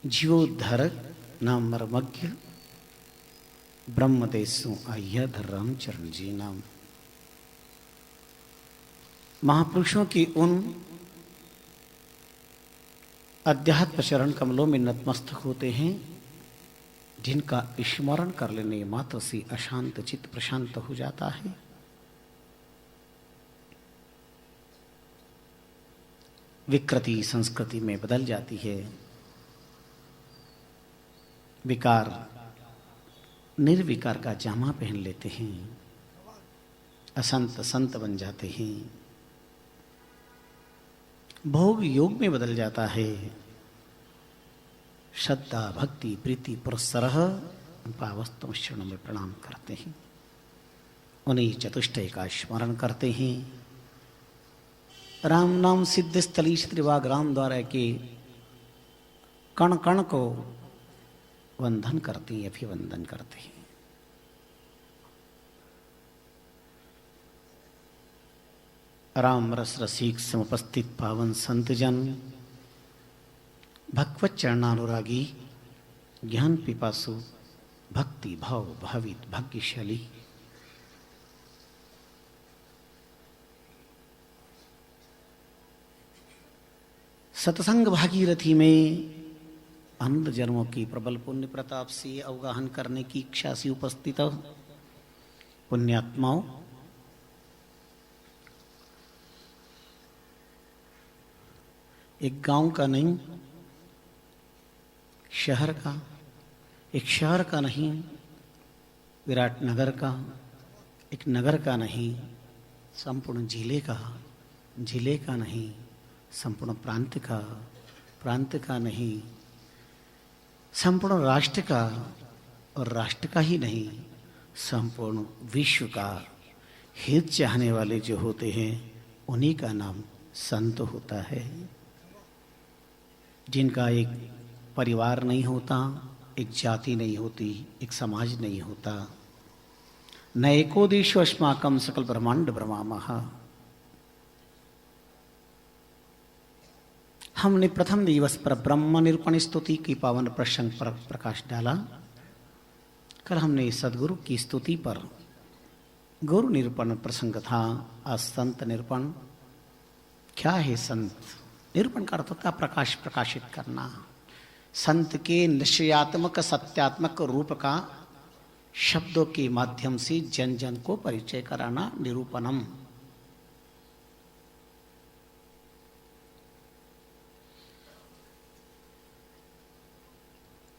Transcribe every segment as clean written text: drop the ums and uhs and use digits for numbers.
जीवोद्धारक नाम मर्मज्ञ ब्रह्मदेशों अय्याधर रामचरण जी नाम महापुरुषों की उन अध्यात्म चरण कमलों में नतमस्तक होते हैं जिनका स्मरण कर लेने मात्र से अशांत चित्त प्रशांत हो जाता है। विकृति संस्कृति में बदल जाती है, विकार निर्विकार का जामा पहन लेते हैं, असंत संत बन जाते हैं, भोग योग में बदल जाता है। श्रद्धा भक्ति प्रीति पुरस्सरः पावस्तम शरण में प्रणाम करते हैं, उन्हीं चतुष्टय का स्मरण करते हैं। राम नाम सिद्ध स्थली त्रिवाग राम द्वारा के कण कण को वंदन करते हैं, अभिवंदन करते हैं। राम रस रसिक समुपस्थित पावन संत जन भगवत चरणानुरागी ज्ञान पिपासु भक्ति भाव भावित भाग्यशाली सत्संग भागीरथी में अनंत जन्मों की प्रबल पुण्य प्रताप से अवगाहन करने की इच्छा से उपस्थित पुण्यात्माओं, एक गांव का नहीं, शहर का, एक शहर का नहीं, विराट नगर का, एक नगर का नहीं, संपूर्ण जिले का नहीं, संपूर्ण प्रांत का नहीं, संपूर्ण राष्ट्र का, और राष्ट्र का ही नहीं, संपूर्ण विश्व का हित चाहने वाले जो होते हैं उन्हीं का नाम संत होता है। जिनका एक परिवार नहीं होता, एक जाति नहीं होती, एक समाज नहीं होता। न एको देशो अस्माकं सकल ब्रह्मांड ब्रह्मामः। हमने प्रथम दिवस पर ब्रह्म निरूपण स्तुति की पावन प्रसंग पर प्रकाश डाला। कल हमने सदगुरु की स्तुति पर गुरु निरूपण प्रसंग था। आज संत निरूपण। क्या है संत? निरूपण का अर्थ होता प्रकाश, प्रकाशित करना। संत के निश्चयात्मक सत्यात्मक रूप का शब्दों के माध्यम से जन जन को परिचय कराना निरूपणम।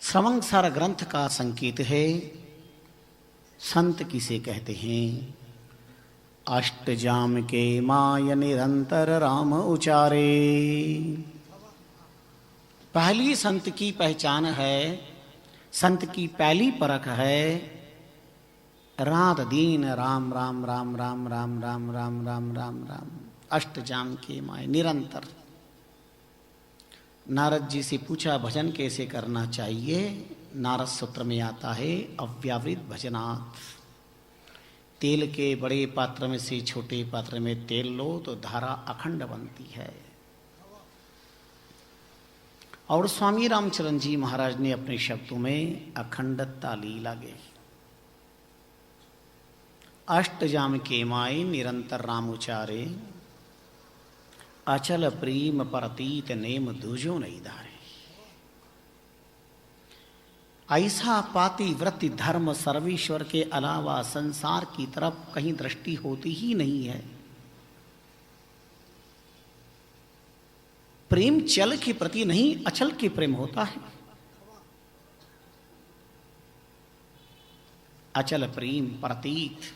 श्रवणसार ग्रंथ का संकेत है। संत किसे कहते हैं? अष्टजाम के माय निरंतर राम उचारे। पहली संत की पहचान है, संत की पहली परख है, रात दिन राम राम राम राम राम राम राम राम राम राम। अष्टजाम के माय निरंतर। नारद जी से पूछा भजन कैसे करना चाहिए? नारद सूत्र में आता है अव्यावृत भजनात्। तेल के बड़े पात्र में से छोटे पात्र में तेल लो तो धारा अखंड बनती है। और स्वामी रामचरण जी महाराज ने अपने शब्दों में अखंडता लीला गई। अष्टजाम के माय निरंतर राम उचारे, अचल प्रेम परतीत नेम दूजो नहीं धारे। ऐसा पाति वृत्ति धर्म सर्वेश्वर के अलावा संसार की तरफ कहीं दृष्टि होती ही नहीं है। प्रेम चल के प्रति नहीं, अचल के प्रेम होता है। अचल प्रेम प्रतीत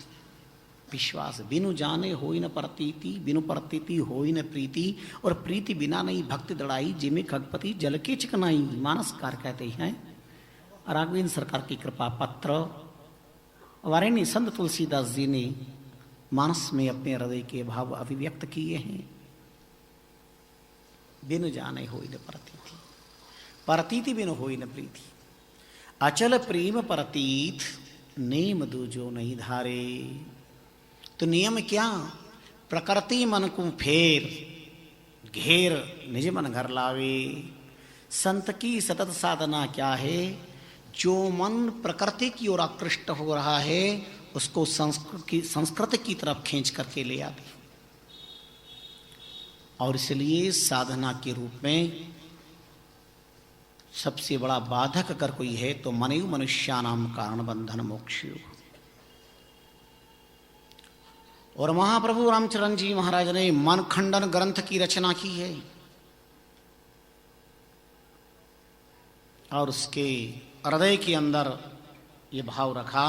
विश्वास। बिनु जाने होई न प्रतीति, बिनु प्रतीति होई न प्रीति, और प्रीति बिना नहीं भक्ति दड़ाई, जिमे खगपति जल के चिकनाई। मानसकार कहते हैं। राघवेंद्र सरकार की कृपा पत्र वारिणी संत तुलसीदास जी ने मानस में अपने हृदय के भाव अभिव्यक्त किए हैं। बिनु जाने होई न प्रतीति, प्रतीति बिनु होई न प्रीति। अचल प्रेम प्रतीत नेम दूजो नहीं धारे। तो नियम क्या? प्रकृति मन को फेर घेर निज मन घर लावे। संत की सतत साधना क्या है? जो मन प्रकृति की ओर आकृष्ट हो रहा है उसको संस्कृत की तरफ खींच करके ले आती। और इसलिए साधना के रूप में सबसे बड़ा बाधक अगर कोई है तो मनैव मनुष्यानाम कारण बंधन मोक्षयोग। और महाप्रभु रामचरण जी महाराज ने मन खंडन ग्रंथ की रचना की है और उसके हृदय के अंदर ये भाव रखा,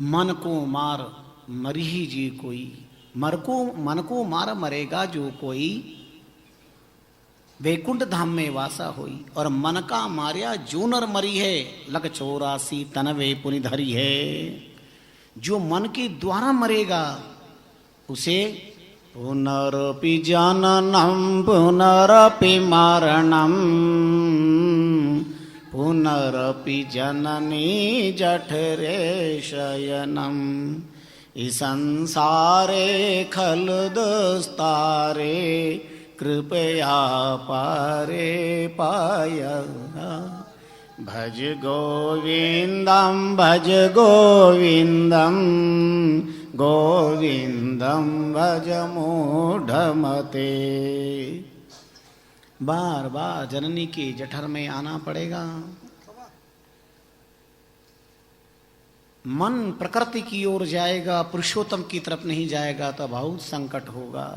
मन को मार मरी ही जी कोई, मन को मार मरेगा जो कोई, वैकुंठ धाम में वासा होई। और मन का मारिया जो नर मरी है, लग 84 तनवे पुनि धरी है। जो मन के द्वारा मरेगा उसे पुनरपि जननम पुनरपि मरणम पुनरपि जननी जठरे शयनम। इस संसारे खल दुस्तारे कृपया पारे पाय। भज गोविंदम गोविंदम भज मूढ़मते। बार बार जननी के जठर में आना पड़ेगा। मन प्रकृति की ओर जाएगा, पुरुषोत्तम की तरफ नहीं जाएगा तो बहुत संकट होगा।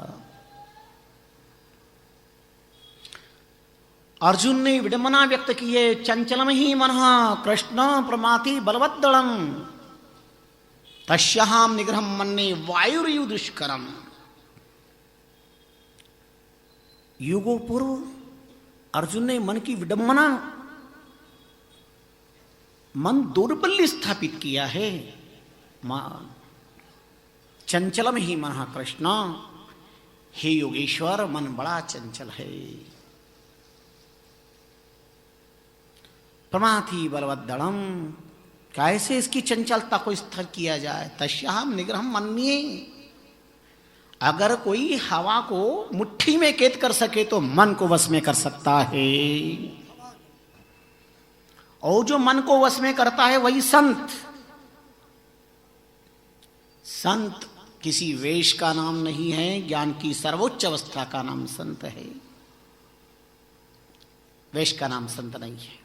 अर्जुन ने विडंबना व्यक्त की है, चंचलम ही मनः कृष्ण प्रमाति बलवद्दलम तस्याहम निग्रहम मन्ये वायुर्यु दुष्करम। युगों पूर्व अर्जुन ने मन की विडंबना, मन दौर्बल्य स्थापित किया है। चंचलम ही मनः कृष्ण, हे योगेश्वर मन बड़ा चंचल है। प्रमाथि बलवद्दलम, कैसे इसकी चंचलता को स्थिर किया जाए। तस्याहम निग्रहम मन्ये, अगर कोई हवा को मुट्ठी में कैद कर सके तो मन को वश में कर सकता है। और जो मन को वश में करता है वही संत। संत किसी वेश का नाम नहीं है, ज्ञान की सर्वोच्च अवस्था का नाम संत है। वेश का नाम संत नहीं है।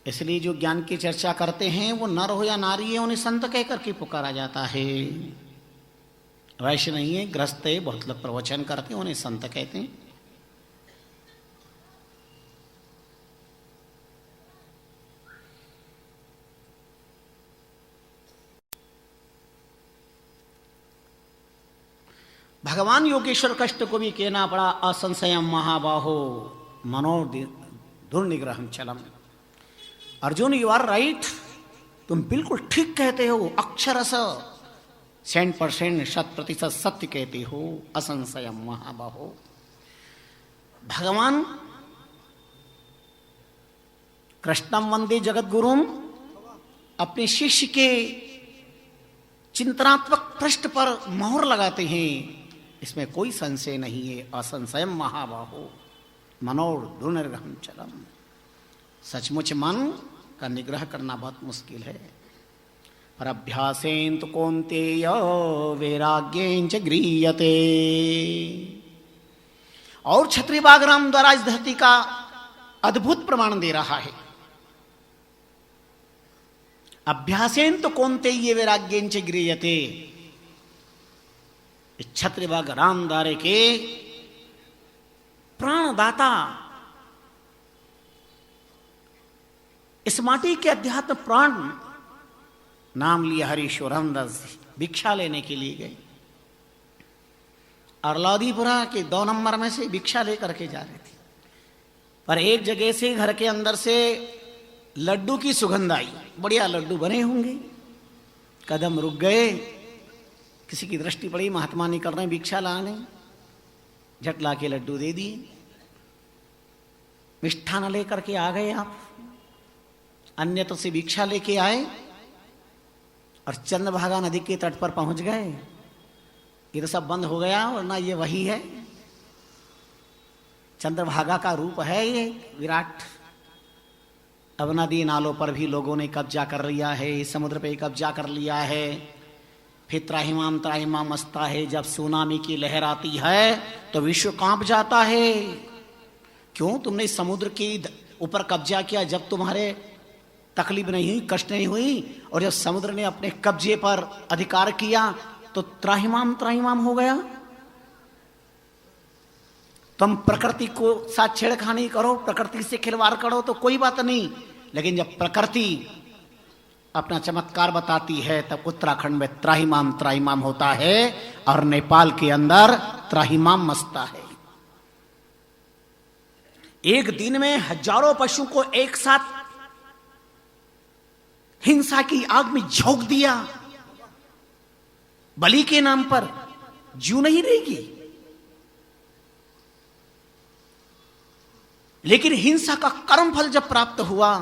इसलिए जो ज्ञान की चर्चा करते हैं वो नर हो या नारी है, उन्हें संत कह करके पुकारा जाता है। वैश्य नहीं है, गृहस्थ है, बहुत लोग प्रवचन करते हैं, उन्हें संत कहते हैं। भगवान योगेश्वर कष्ट को भी कहना पड़ा, असंशयम महाबाहो मनो दुर्निग्रहम चलम। अर्जुन यू आर राइट, तुम बिल्कुल ठीक कहते हो, अक्षरश 100% 100% सत्य कहते हो। असंशयम महाबाहो। भगवान कृष्णम वंदे जगत गुरुम अपने शिष्य के चिंतनात्मक पृष्ठ पर मोहर लगाते हैं, इसमें कोई संशय नहीं है। असंशयम महाबाहो मनोर दुर्निग्रहम चलम। सचमुच मन का निग्रह करना बहुत मुश्किल है। पर अभ्यासेन तो कौन्तेय वैराग्येन च गृह्यते। और क्षत्रिय बागराम द्वारा इस धरती का अद्भुत प्रमाण दे रहा है। अभ्यासेन तो कौन्तेय वैराग्येन च गृह्यते। क्षत्रिय बागराम द्वारे के प्राणदाता, इस माटी के अध्यात्म प्राण नाम लिया हरीश्वरम दास भिक्षा लेने के लिए गए। अरलौदीपुरा के 2 नंबर में से भिक्षा लेकर के जा रहे थे, पर एक जगह से घर के अंदर से लड्डू की सुगंध आई। बढ़िया लड्डू बने होंगे। कदम रुक गए, किसी की दृष्टि पड़ी, महात्मा निकल रहे भिक्षा लाने, झट ला के लड्डू दे दिए। मिष्ठान लेकर के आ गए आप, अन्यत्र से भिक्षा लेके आए और चंद्रभागा नदी के तट पर पहुंच गए। ये तो सब बंद हो गया, वरना ये वही है, चंद्रभागा का रूप है ये विराट। अब नदी नालों पर भी लोगों ने कब्जा कर लिया है, समुद्र पे कब्जा कर लिया है। फिर त्राहिमाम त्राहिमाम मचता है। जब सुनामी की लहर आती है तो विश्व कांप जाता है। क्यों? तुमने समुद्र के ऊपर कब्जा किया जब तुम्हारे तकलीफ नहीं हुई, कष्ट नहीं हुई, और जब समुद्र ने अपने कब्जे पर अधिकार किया तो त्राहिमाम त्राहिमाम हो गया। तुम प्रकृति को साथ छेड़खानी करो, प्रकृति से खिलवाड़ करो तो कोई बात नहीं, लेकिन जब प्रकृति अपना चमत्कार बताती है तब उत्तराखंड में त्राहिमाम त्राहिमाम होता है और नेपाल के अंदर त्राहिमाम मचता है। एक दिन में हजारों पशु को एक साथ हिंसा की आग में झोंक दिया बलि के नाम पर। जीव नहीं रहेगी, लेकिन हिंसा का कर्म फल जब प्राप्त हुआ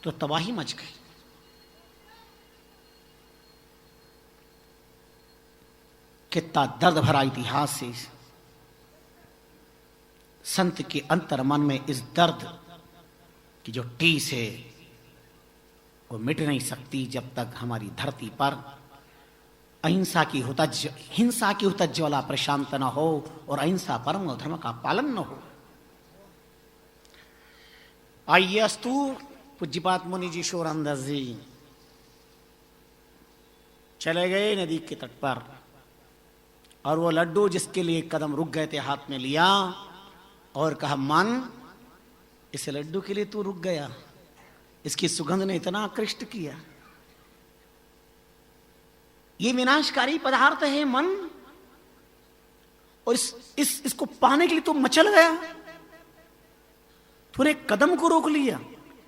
तो तबाही मच गई। कितना दर्द भरा इतिहास है। संत के अंतर मन में इस दर्द की जो टीस है वो मिट नहीं सकती जब तक हमारी धरती पर अहिंसा की हिंसा की होता ज्वाला प्रशांत न हो और अहिंसा परम धर्म का पालन न हो। आइए अस्तु पूज्यपात मुनि जी शोरंदास जी चले गए नदी के तट पर, और वो लड्डू जिसके लिए कदम रुक गए थे हाथ में लिया और कहा, मन इस लड्डू के लिए तू रुक गया, इसकी सुगंध ने इतना आकृष्ट किया, ये विनाशकारी पदार्थ है मन, और इसको पाने के लिए तू मचल गया, तूने कदम को रोक लिया,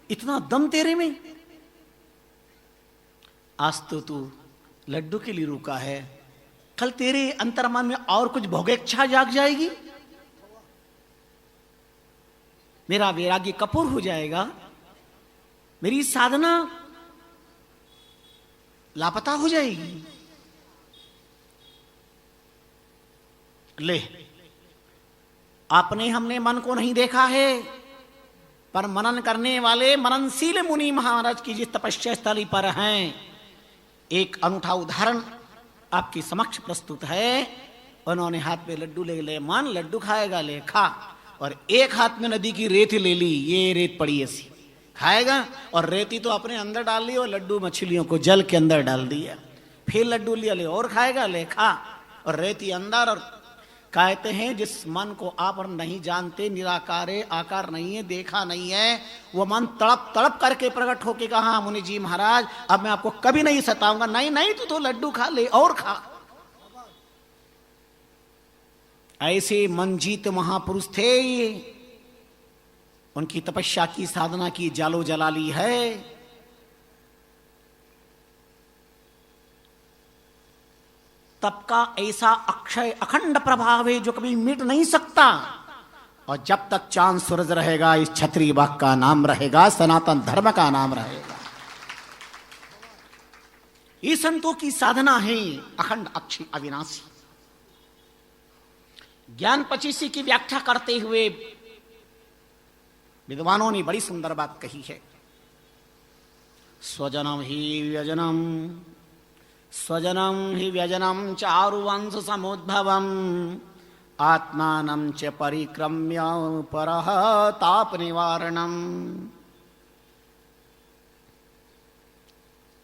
इतना दम तेरे में। आज तो तू लड्डू के लिए रुका है, कल तेरे अंतर्मन में और कुछ भोगेच्छा जाग जाएगी, मेरा वैराग्य कपूर हो जाएगा, मेरी साधना लापता हो जाएगी। ले, आपने हमने मन को नहीं देखा है, पर मनन करने वाले मननशील मुनि महाराज की जिस तपस्या स्थली पर हैं, एक अनूठा उदाहरण आपके समक्ष प्रस्तुत है। उन्होंने हाथ में लड्डू ले ले, मन लड्डू खाएगा, ले खा, और एक हाथ में नदी की रेत ले ली, ये रेत पड़ी ऐसी, खाएगा, और रेती तो अपने अंदर डाल ली और लड्डू मछलियों को जल के अंदर डाल दिया, फिर लड्डू लिया, ले और खाएगा, ले खा, और रेती अंदर। और कहते हैं जिस मन को आप नहीं जानते, निराकारे, आकार नहीं है, देखा नहीं है, वो मन तड़प तड़प करके प्रकट होके कहा, मुनि जी महाराज अब मैं आपको कभी नहीं सताऊंगा। नहीं नहीं, तू तो लड्डू खा, ले और खा। ऐसे मनजीत महापुरुष थे ये, उनकी तपस्या की साधना की जालो जलाली है। तप का ऐसा अक्षय अखंड प्रभाव है जो कभी मिट नहीं सकता, और जब तक चांद सूरज रहेगा इस क्षत्रिय वाक का नाम रहेगा, सनातन धर्म का नाम रहेगा। ये संतों की साधना है अखंड अक्षय अविनाशी। ज्ञान पचीसी की व्याख्या करते हुए विद्वानों ने बड़ी सुंदर बात कही है। स्वजनम ही व्यजनम, स्वजनम ही व्यजनम चारुवंश समुद्भवम, आत्मानं च परिक्रम्य परः ताप निवारणम।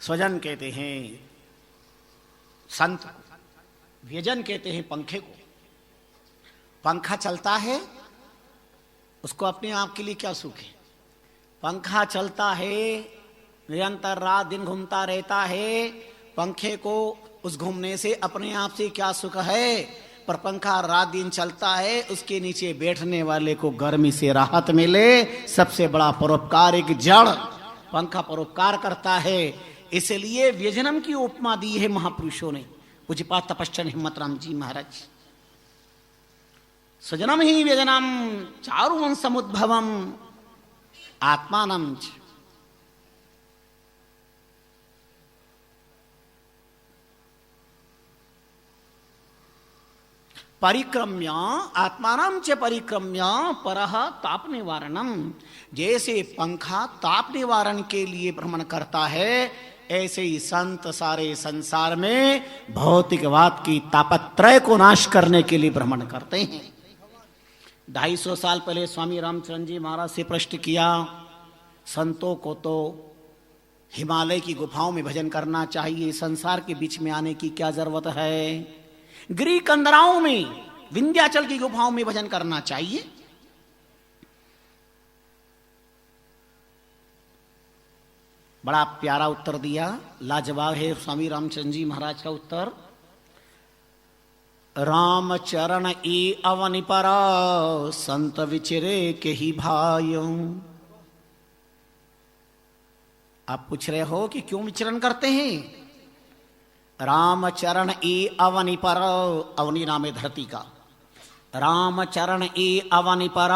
स्वजन कहते हैं संत, व्यजन कहते हैं पंखे को। पंखा चलता है, उसको अपने आप के लिए क्या सुख है? पंखा चलता है, निरंतर रात दिन घूमता रहता है, पंखे को उस घूमने से अपने आप से क्या सुख है? पर पंखा रात दिन चलता है, उसके नीचे बैठने वाले को गर्मी से राहत मिले, सबसे बड़ा परोपकार एक जड़ पंखा परोपकार करता है। इसलिए व्यजनम की उपमा दी है महापुरुषों ने, पूज्यपाद तपस्वी हिम्मत राम जी महाराज। स्वजनम ही व्यजनम चारुवंश समुद्भवम, आत्मानं च। परिक्रम्य आत्मानां च परिक्रम्य परः ताप निवारणम। जैसे पंखा ताप निवारण के लिए भ्रमण करता है, ऐसे ही संत सारे संसार में भौतिकवाद की तापत्रय को नाश करने के लिए भ्रमण करते हैं। 250 साल पहले स्वामी रामचंद्र जी महाराज से प्रश्न किया, संतों को तो हिमालय की गुफाओं में भजन करना चाहिए, संसार के बीच में आने की क्या जरूरत है? गिरी कंदराओं में, विंध्याचल की गुफाओं में भजन करना चाहिए। बड़ा प्यारा उत्तर दिया, लाजवाब है स्वामी रामचंद्र जी महाराज का उत्तर। राम चरण ए अवनि पर संत विचरे के ही भाइयों। आप पूछ रहे हो कि क्यों विचरण करते हैं? राम चरण ए अवनि पर, अवनि नाम है धरती का, राम चरण ए अवनि पर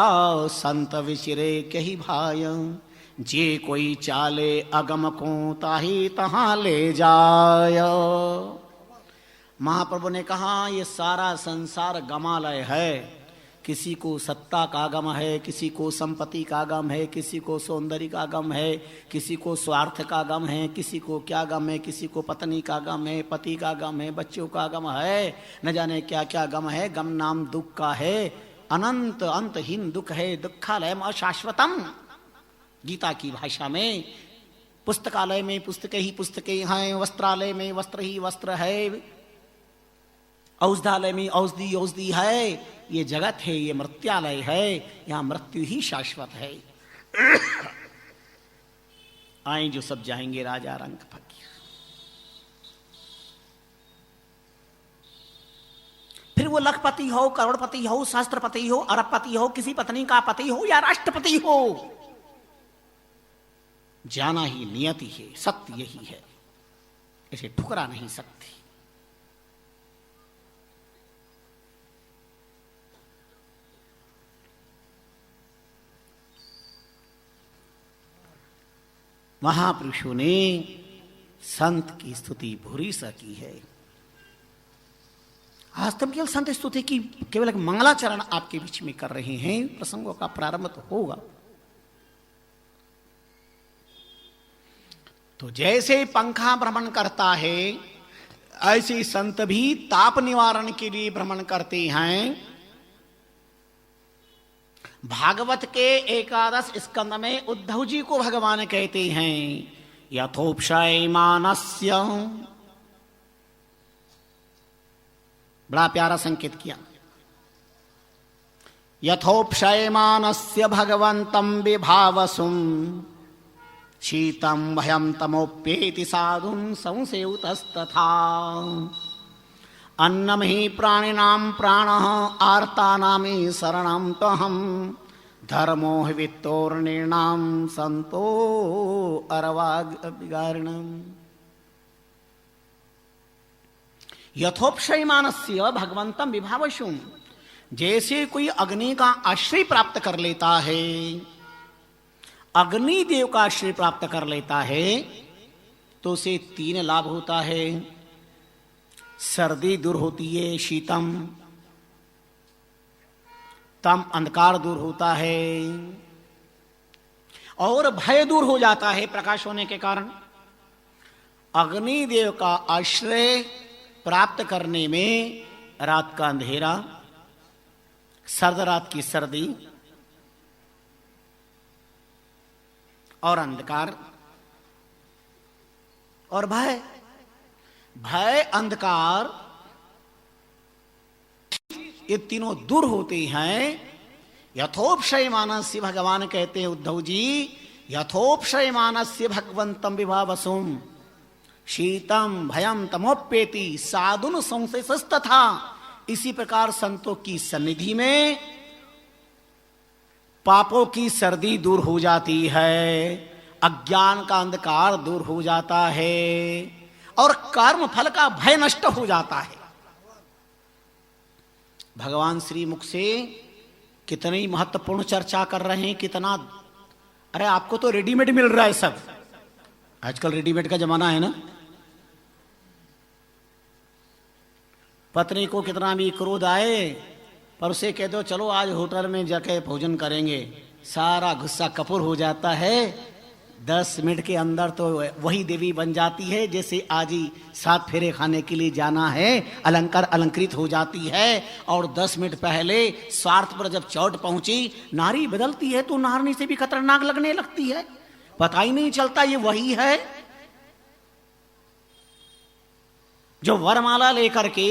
संत विचरे के ही भाइयों। जे कोई चाले अगम को ताही तहां ले जाय। महाप्रभु ने कहा ये सारा संसार गमालय है। किसी को सत्ता का गम है, किसी को संपत्ति का गम है, किसी को सौंदर्य का गम है, किसी को स्वार्थ का गम है, किसी को क्या गम है, किसी को पत्नी का गम है, पति का गम है, बच्चों का गम है, न जाने क्या क्या गम है। गम नाम दुख का है, अनंत अंतहीन दुख है। दुखालयम अशाश्वतम, गीता की भाषा में। पुस्तकालय में पुस्तकें ही पुस्तकें हैं, वस्त्रालय में वस्त्र ही वस्त्र है, औषधालय में औषधि औषधि है। ये जगत है, ये मृत्यालय है, यहां मृत्यु ही शाश्वत है। आए जो सब जाएंगे राजा रंग फकीर। फिर वो लखपति हो, करोड़पति हो, शास्त्रपति हो, अरबपति हो, किसी पत्नी का पति हो या राष्ट्रपति हो, जाना ही नियति है, सत्य यही है, इसे ठुकरा नहीं सकती। महापुरुषों ने संत की स्तुति भूरी सा की है। आज तक केवल संत स्तुति की केवल एक मंगलाचरण आपके बीच में कर रहे हैं। प्रसंगों का प्रारंभ तो होगा। तो जैसे पंखा भ्रमण करता है, ऐसे संत भी ताप निवारण के लिए भ्रमण करते हैं। भागवत के 11 स्कंद में उद्धव जी को भगवान कहते हैं, यथोपशयमानस्य। बड़ा प्यारा संकेत किया। यथोपशयमानस्य भगवन्तं विभावसुम शीतं भयं तमोप्येति साधुं संसेवतस्तथा। अन्नम ही प्राणिनां प्राणः आर्तानामि शरणं तहं धर्मो हि वित्तोर्णीणां संतो अरवाग्विगारिणम्। यथोपशयमानस्य भगवन्तं विभावसुम। जैसे कोई अग्नि का आश्रय प्राप्त कर लेता है, अग्निदेव का आश्रय प्राप्त कर लेता है, तो उसे 3 लाभ होता है। सर्दी दूर होती है, शीतम, तम अंधकार दूर होता है, और भय दूर हो जाता है प्रकाश होने के कारण। अग्निदेव का आश्रय प्राप्त करने में रात का अंधेरा, सर्द रात की सर्दी और अंधकार और भय, भय अंधकार, ये तीनों दूर होते हैं। यथोपशयमानस्य, भगवान कहते हैं उद्धव जी, यथोपशयमानस्य भगवन्तं विभावसुम शीतम भयम तमोप्येति साधुन संशयस्तथा। इसी प्रकार संतों की सन्निधि में पापों की सर्दी दूर हो जाती है, अज्ञान का अंधकार दूर हो जाता है और कर्म फल का भय नष्ट हो जाता है। भगवान श्री मुख से कितनी महत्वपूर्ण चर्चा कर रहे हैं, कितना। अरे आपको तो रेडीमेड मिल रहा है सब, आजकल रेडीमेड का जमाना है ना। पत्नी को कितना भी क्रोध आए पर उसे कह दो चलो आज होटल में जाके भोजन करेंगे, सारा गुस्सा कपूर हो जाता है। 10 मिनट के अंदर तो वही देवी बन जाती है जैसे आज ही 7 फेरे खाने के लिए जाना है, अलंकार अलंकृत हो जाती है। और 10 मिनट पहले स्वार्थ पर जब चोट पहुंची, नारी बदलती है तो नारनी से भी खतरनाक लगने लगती है, पता ही नहीं चलता ये वही है जो वरमाला लेकर के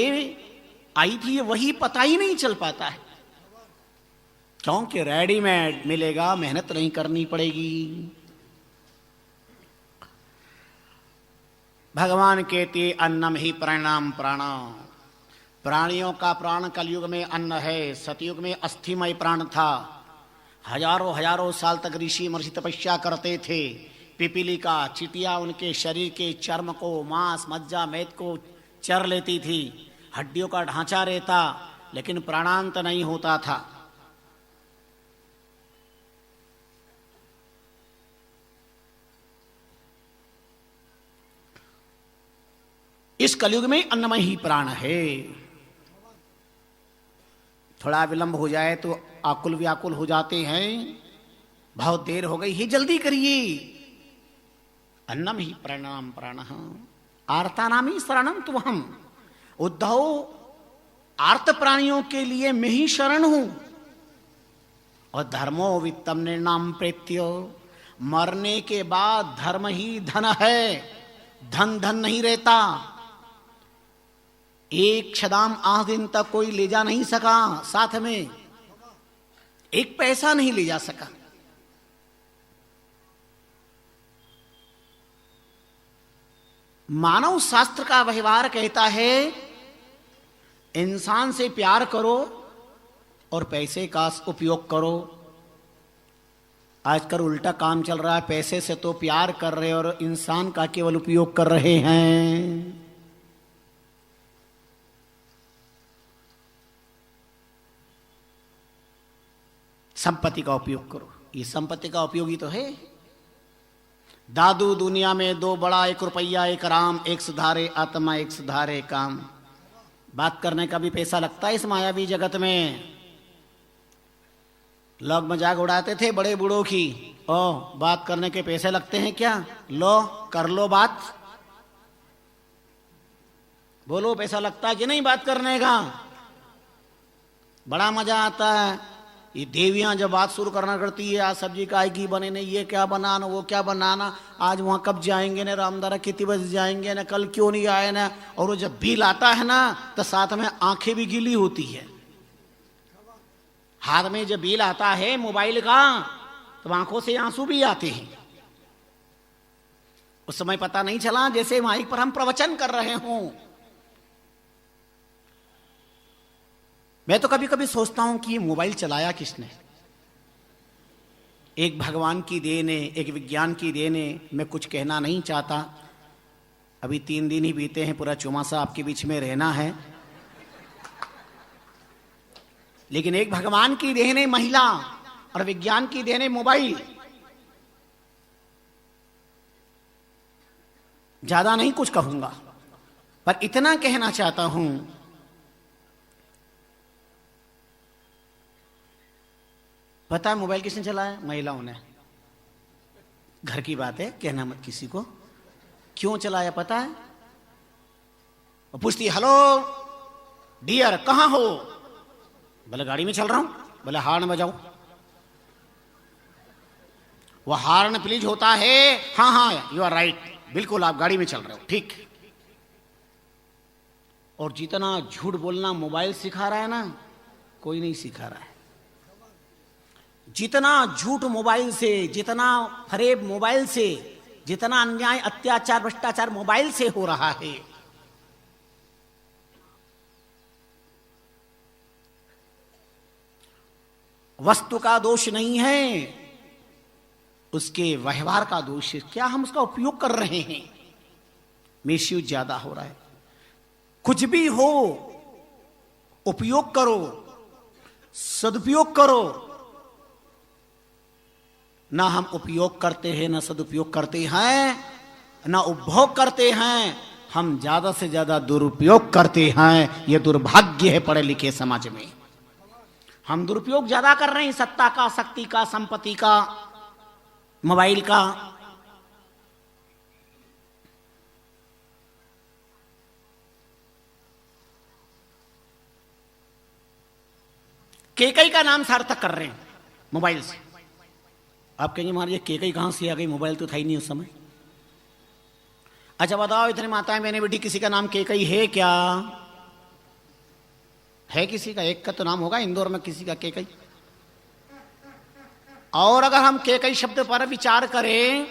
आई थी, वही पता ही नहीं चल पाता है, क्योंकि रेडीमेड मिलेगा, मेहनत नहीं करनी पड़ेगी। भगवान कहते अन्नम ही प्राणाम प्राणा, प्राणियों का प्राण कलयुग में अन्न है, सतयुग में अस्थिमय प्राण था। हजारों हजारों साल तक ऋषि महर्षि तपस्या करते थे। पिपीलिका चींटियां उनके शरीर के चर्म को, मांस मज्जा मेद को चर लेती थी, हड्डियों का ढांचा रहता, लेकिन प्राणांत नहीं होता था। इस कलयुग में अन्नमय ही प्राण है। थोड़ा विलंब हो जाए तो आकुल व्याकुल हो जाते हैं, बहुत देर हो गई है, जल्दी करिए। अन्नम ही प्राणाम प्राण, आर्तानामी शरणम तुहम। उद्धव, आर्त प्राणियों के लिए मैं ही शरण हूं। और धर्मो वित्तम निर्णाम प्रेत्य, मरने के बाद धर्म ही धन है, धन धन नहीं रहता। एक क्षदाम आह दिन तक कोई ले जा नहीं सका, साथ में एक पैसा नहीं ले जा सका। मानव शास्त्र का व्यवहार कहता है इंसान से प्यार करो और पैसे का उपयोग करो। आजकल उल्टा काम चल रहा है, पैसे से तो प्यार कर रहे और इंसान का केवल उपयोग कर रहे हैं। संपत्ति का उपयोग करो, ये संपत्ति का उपयोग ही तो है। दादू दुनिया में 2 बड़ा, 1 रुपया 1 राम, एक सुधारे आत्मा एक सुधारे काम। बात करने का भी पैसा लगता है इस मायावी जगत में। लोग मजाक उड़ाते थे बड़े बूढ़ों की, ओ बात करने के पैसे लगते हैं क्या, लो कर लो बात। बोलो पैसा लगता है कि नहीं बात करने का? बड़ा मजा आता है। ये देवियां जब बात शुरू करना करती है, आज सब्जी का आएगी बने नहीं, ये क्या बनाना वो क्या बनाना, आज वहां कब जाएंगे ना, रामदारा कितनी बजे जाएंगे ना, कल क्यों नहीं आए ना। और वो जब बिल आता है ना तो साथ में आंखें भी गीली होती है। हाथ में जब बिल आता है मोबाइल का तो आंखों से आंसू भी आते हैं। उस समय पता नहीं चला जैसे माइक पर हम प्रवचन कर रहे हों। मैं तो कभी कभी सोचता हूं कि ये मोबाइल चलाया किसने? एक भगवान की देन है, एक विज्ञान की देन है। मैं कुछ कहना नहीं चाहता, अभी 3 दिन ही बीते हैं, पूरा चौमासा आपके बीच में रहना है। लेकिन एक भगवान की देन है महिला और विज्ञान की देन है मोबाइल। ज्यादा नहीं कुछ कहूंगा, पर इतना कहना चाहता हूं, पता है मोबाइल किसने चलाया? महिलाओं ने। घर की बात है, कहना मत किसी को। क्यों चलाया पता है? वो पूछती हेलो डियर कहां हो? बोले गाड़ी में चल रहा हूं। बोले हार्न बजाओ। वो हार्न प्लीज होता है, हाँ हाँ यू आर राइट, बिल्कुल आप गाड़ी में चल रहे हो, ठीक। और जितना झूठ बोलना मोबाइल सिखा रहा है ना, कोई नहीं सिखा रहा है। जितना झूठ मोबाइल से, जितना फरेब मोबाइल से, जितना अन्याय अत्याचार भ्रष्टाचार मोबाइल से हो रहा है, वस्तु का दोष नहीं है, उसके व्यवहार का दोष है। क्या हम उसका उपयोग कर रहे हैं? मिसयूज ज्यादा हो रहा है। कुछ भी हो उपयोग करो, सदुपयोग करो। ना हम उपयोग करते हैं, ना सदुपयोग करते हैं, ना उपभोग करते हैं, हम ज्यादा से ज्यादा दुरुपयोग करते हैं। यह दुर्भाग्य है पढ़े लिखे समाज में। हम दुरुपयोग ज्यादा कर रहे हैं सत्ता का, शक्ति का, संपत्ति का, मोबाइल का। केकई का नाम सार्थक कर रहे हैं मोबाइल से। आप कहेंगे महाराज ये केकई कहां से आ गई, मोबाइल तो था ही नहीं उस समय। अच्छा बताओ, इतनी माताएं बहनें बेटी, किसी का नाम केकई है क्या? है किसी का? एक का तो नाम होगा इंदौर में किसी का केकई। और अगर हम केकई शब्द पर विचार करें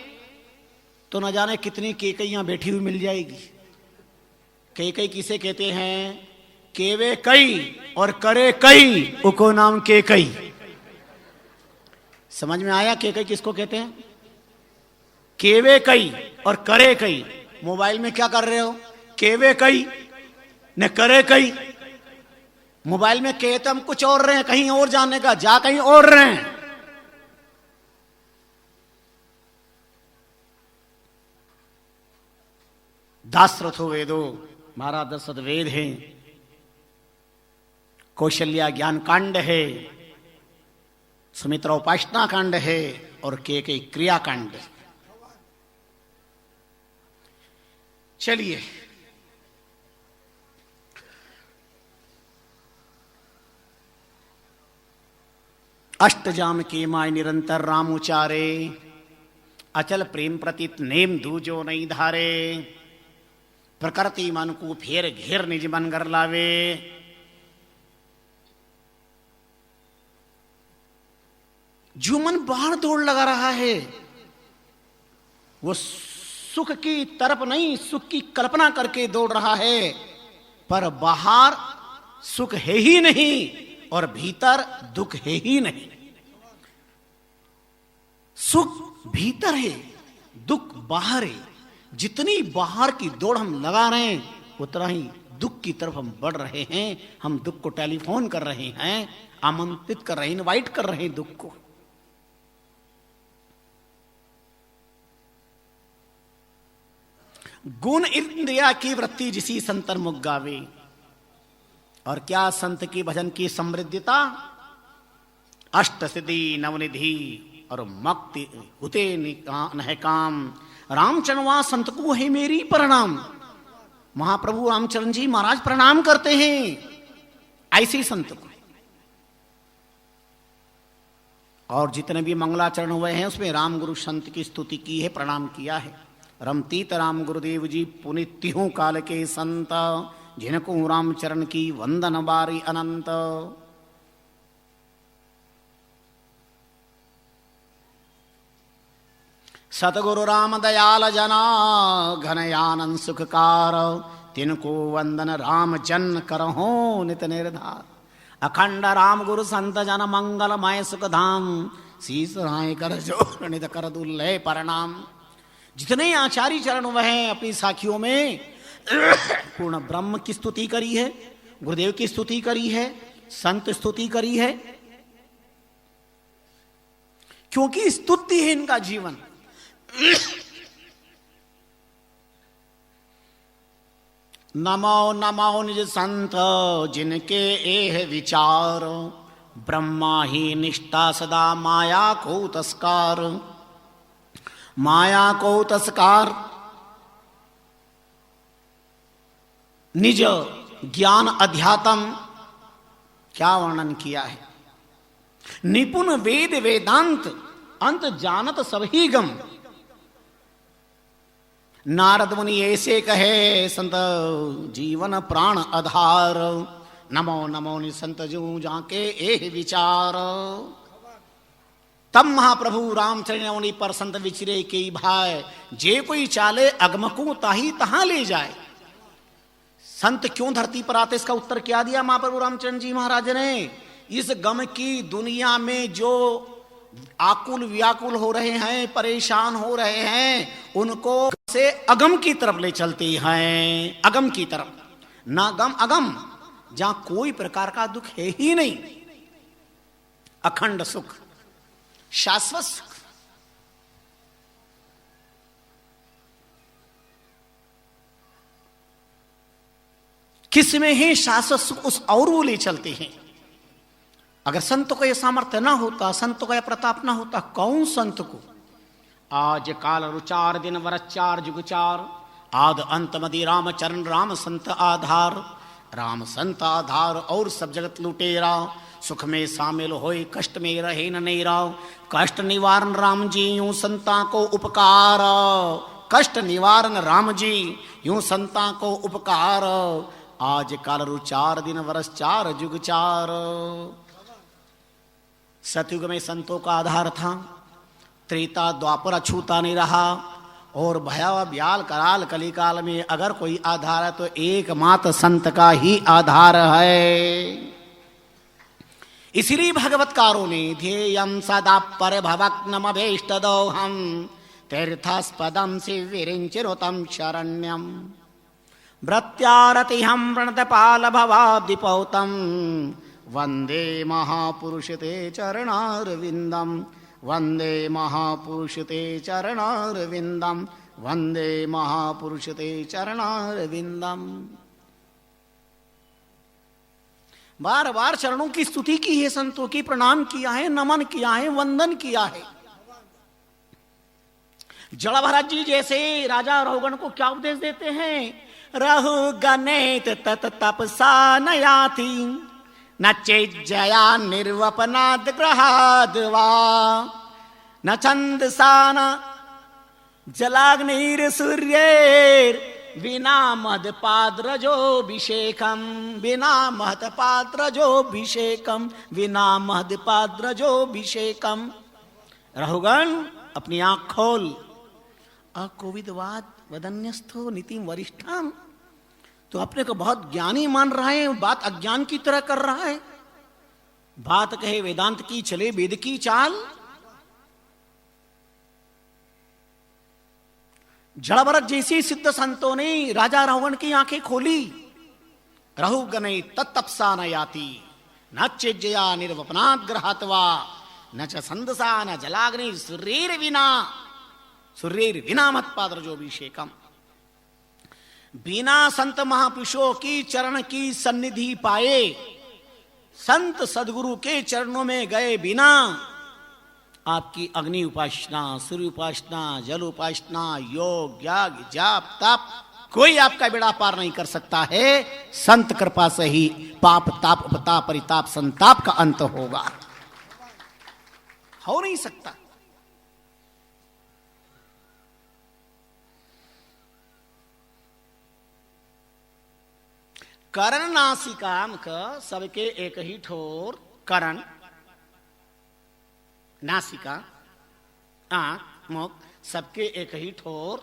तो न जाने कितनी केकईयां बैठी हुई मिल जाएगी। केकई किसे कहते हैं? केवे कई और करे कई, उको नाम केकई। समझ में आया केकई किसको कहते हैं? केवे कई और करे कई। मोबाइल में क्या कर रहे हो? केवे कई न करे कई। मोबाइल में कहे तो हम कुछ और रहे हैं, कहीं और जाने का, जा कहीं और रहे हैं। दासरथो वेदो, हमारा दशरथ वेद है। कौशल्या ज्ञान कांड है, सुमित्रा उपासना कांड है और केकई क्रिया कांड है। चलिए अष्टजाम के माय निरंतर राम उचारे, अचल प्रेम प्रतीत नेम दूजो नहीं धारे। प्रकृति मन को फेर घेर निज मन कर लावे। जो मन बाहर दौड़ लगा रहा है वो सुख की तरफ नहीं, सुख की कल्पना करके दौड़ रहा है, पर बाहर सुख है ही नहीं और भीतर दुख है ही नहीं। सुख भीतर है, दुख बाहर है। जितनी बाहर की दौड़ हम लगा रहे हैं उतना ही दुख की तरफ हम बढ़ रहे हैं। हम दुख को टेलीफोन कर रहे हैं, आमंत्रित कर रहे हैं, इनवाइट कर रहे हैं दुख को। गुण इंद्रिया की वृत्ति जिसी संतर मुख गावे। और क्या संत की भजन की समृद्धता? अष्ट सिद्धि नवनिधि और मुक्ति हुते नह काम। रामचरणवा संत को है मेरी प्रणाम। महाप्रभु रामचरण जी महाराज प्रणाम करते हैं ऐसे संत को। और जितने भी मंगलाचरण हुए हैं उसमें राम गुरु संत की स्तुति की है, प्रणाम किया है। रमतीत राम गुरुदेव जी पुनित्यहूं काल के संत, जिनको रामचरण की वंदन बारी अनंत। सतगुरु राम दयाल जना, घनयानंद सुखकार। तिनको वंदन राम जन करहो नित निर्धार। अखंड राम गुरु संत जन मंगलमय सुख धाम। शीस राय कर जो नित कर दुल्लय प्रणाम। जितने आचार्य चरण वह हैं अपनी साखियों में पूर्ण ब्रह्म की स्तुति करी है, गुरुदेव की स्तुति करी है, संत स्तुति करी है, क्योंकि स्तुति है इनका जीवन। नमो नमो निज संत जिनके एह विचार। ब्रह्मा ही निष्ठा सदा माया को तस्कार। माया को तस्कार निज ज्ञान अध्यात्म क्या वर्णन किया है। निपुण वेद वेदांत अंत जानत सभी गम। नारद मुनि ऐसे कहे संत जीवन प्राण आधार। नमो नमो नि संत जो जाके एह विचार। तब महाप्रभु रामचरण पर संत विचरे के भाई। जे कोई चाले अगम को ताही तहां ले जाए। संत क्यों धरती पर आते, इसका उत्तर क्या दिया महाप्रभु रामचंद्र जी महाराज ने। इस गम की दुनिया में जो आकुल व्याकुल हो रहे हैं, परेशान हो रहे हैं, उनको से अगम की तरफ ले चलते हैं। अगम की तरफ, ना गम अगम, जहां कोई प्रकार का दुख है ही नहीं। अखंड सुख, शाश्वत सुख। किसमें है शाश्वत सुख, उस और वो ले चलते हैं। अगर संत को यह सामर्थ्य ना होता, संत को यह प्रताप ना होता, कौन संत को आज काल रुचार दिन वर्ष चार जुग चार, आद अंत मदि राम चरण राम संत आधार, राम संत आधार और सब जगत लुटेरा, सुख में शामिल होए कष्ट में रहे न नेरा, कष्ट निवारण राम जी यूं संता को उपकार, कष्ट निवारण राम जी यूं संता को उपकार, आज काल रुचार दिन वर्ष चार जुग चार। सतयुग में संतों का आधार था, त्रेता द्वापर अछूता नहीं रहा, और भयावह ब्याल कराल कलिकाल में अगर कोई आधार है तो एकमात्र संत का ही आधार है। इसलिए भगवतकारों ने ध्येयम सदा पर भवक्नमभीष्टदोहम तीर्थास्पदम शिविरिंचिरुतम शरण्यम भृत्यारतिहं प्रणतपाल भवाब्दिपौतम वंदे महापुरुष ते चरणारविंदम, वंदे महापुरुष ते चरणारविंदम, वंदे महापुरुष ते चरणारविंदम। बार बार चरणों की स्तुति की है, संतों की प्रणाम किया है, नमन किया है, वंदन किया है। जड़ भरत जी जैसे राजा रहुगण को क्या उपदेश देते हैं, रहुगणेत तत तपसा नयाति न चेज्जया निर्वपनाद ग्रहाद्वा, न छंदसा न जलाग्निर सूर्येर बिना महदपाद्रजोभिषेकम, बिना महदपाद्रजोभिषेकम, बिना महदपाद्रजोभिषेकम। रहुगण अपनी आंख खोल, अकोविदवाद वदन्यस्थो नीतिम वरिष्ठम, तो अपने को बहुत ज्ञानी मान रहा है, बात अज्ञान की तरह कर रहा है। बात कहे वेदांत की, चले वेद की चाल। जड़भरत जैसी सिद्ध संतों ने राजा रावण की आंखें खोली। रहुगणे तत्तपसा न याति न चेज्जया निर्वपनात् ग्रहात्वा न च संदसा न जलाग्नि सूर्येर विना मत्पाद्रजोभिषेकम। बिना संत महापुरुषों की चरण की सन्निधि पाए, संत सदगुरु के चरणों में गए बिना आपकी अग्नि उपासना, सूर्य उपासना, जल उपासना, योग, याग, जाप, तप, कोई आपका बेड़ा पार नहीं कर सकता है। संत कृपा से ही पाप ताप उपताप परिताप संताप का अंत होगा, हो नहीं सकता। करण नासिका मुख सबके एक ही ठोर, करण नासिका आंख मुख सबके एक ही ठोर,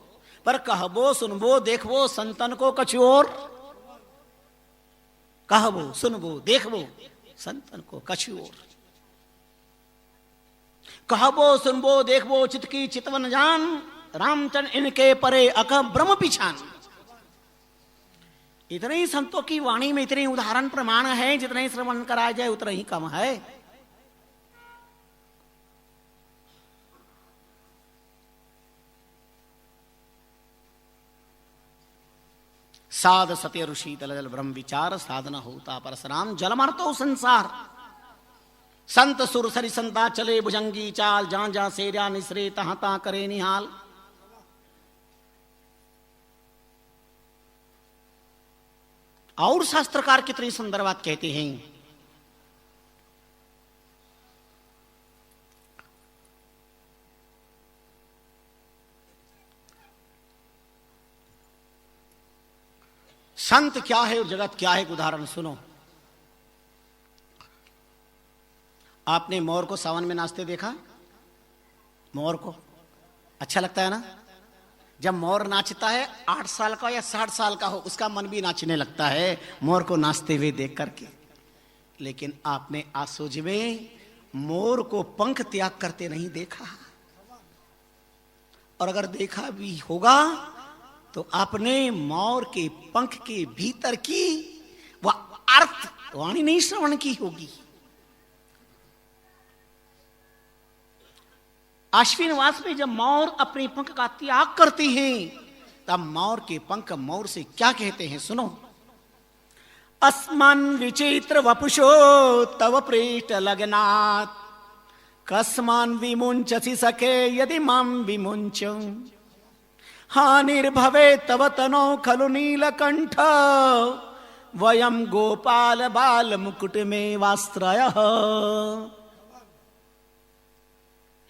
पर कहबो सुनबो देखबो संतन को कछुओर। कहबो सुनबो देखबो संतन को कछुओर। कहबो सुनबो देखबो चित की चितवन जान, रामचंद्र इनके परे अक ब्रह्म पिछान। इतने ही संतों की वाणी में इतने उदाहरण प्रमाण है, जितने ही श्रवण कराया जाए उतना ही कम है। साध सत्य ऋषि तलजल ब्रह्म विचार साधना होता परशुराम जल मरतो संसार। संत सुर सरि संता चले भुजंगी चाल, जहां जहां सेरा निसरे तहां तहां करे निहाल। और शास्त्रकार कितनी सुंदर बात कहते हैं, संत क्या है और जगत क्या है। एक उदाहरण सुनो। आपने मोर को सावन में नाचते देखा? मोर को अच्छा लगता है ना? जब मोर नाचता है 8 साल का या 60 साल का हो, उसका मन भी नाचने लगता है मोर को नाचते हुए देख करके। लेकिन आपने आसोज में मोर को पंख त्याग करते नहीं देखा, और अगर देखा भी होगा तो आपने मोर के पंख के भीतर की वह अर्थ वाणी नहीं श्रवण की होगी। आश्विन मास में जब मोर अपने पंख का त्याग करती हैं, तब मोर के पंख मोर से क्या कहते हैं सुनो। अस्मन् विचित्र वपुषो तव पृष्ठ लग्नात् कस्मान् विमुञ्चसि सखे यदि मां विमुञ्च हानिर्भवे तव तनो खलु नीलकण्ठ वयं गोपाल बाल मुकुट में वास्त्रयः।